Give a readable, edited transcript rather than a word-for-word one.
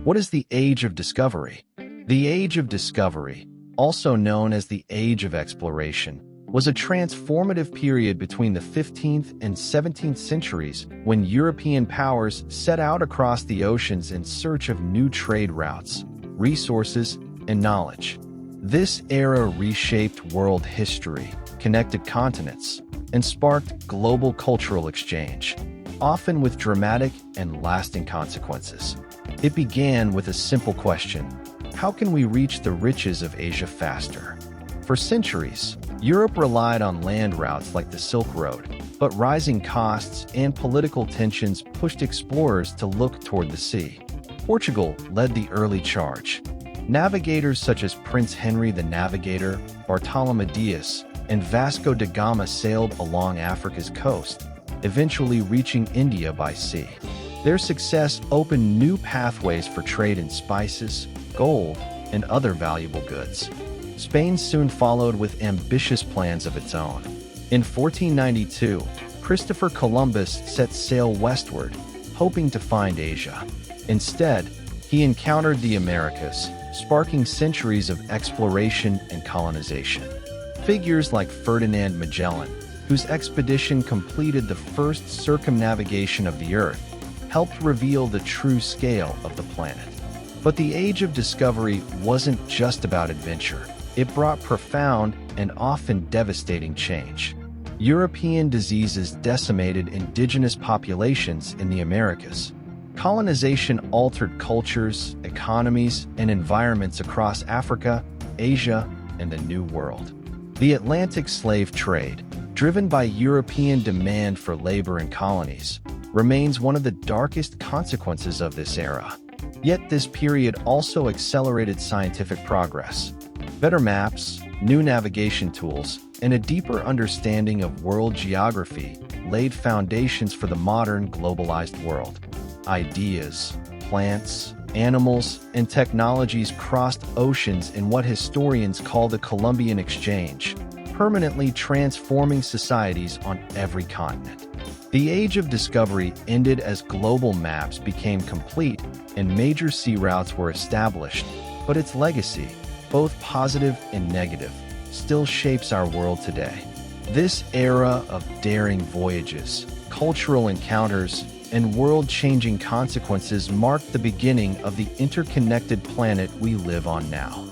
What is the Age of Discovery? The Age of Discovery, also known as the Age of Exploration, was a transformative period between the 15th and 17th centuries when European powers set out across the oceans in search of new trade routes, resources, and knowledge. This era reshaped world history, connected continents, and sparked global cultural exchange, often with dramatic and lasting consequences. It began with a simple question: how can we reach the riches of Asia faster? For centuries, Europe relied on land routes like the Silk Road, but rising costs and political tensions pushed explorers to look toward the sea. Portugal led the early charge. Navigators such as Prince Henry the Navigator, Bartolomé Dias, and Vasco da Gama sailed along Africa's coast, eventually reaching India by sea. Their success opened new pathways for trade in spices, gold, and other valuable goods. Spain soon followed with ambitious plans of its own. In 1492, Christopher Columbus set sail westward, hoping to find Asia. Instead, he encountered the Americas, sparking centuries of exploration and colonization. Figures like Ferdinand Magellan, whose expedition completed the first circumnavigation of the Earth, helped reveal the true scale of the planet. But the Age of Discovery wasn't just about adventure. It brought profound and often devastating change. European diseases decimated indigenous populations in the Americas. Colonization altered cultures, economies, and environments across Africa, Asia, and the New World. The Atlantic slave trade, driven by European demand for labor in colonies, remains one of the darkest consequences of this era. Yet this period also accelerated scientific progress. Better maps, new navigation tools, and a deeper understanding of world geography laid foundations for the modern globalized world. Ideas, plants, animals, and technologies crossed oceans in what historians call the Columbian Exchange, permanently transforming societies on every continent. The Age of Discovery ended as global maps became complete and major sea routes were established, but its legacy, both positive and negative, still shapes our world today. This era of daring voyages, cultural encounters, and world-changing consequences marked the beginning of the interconnected planet we live on now.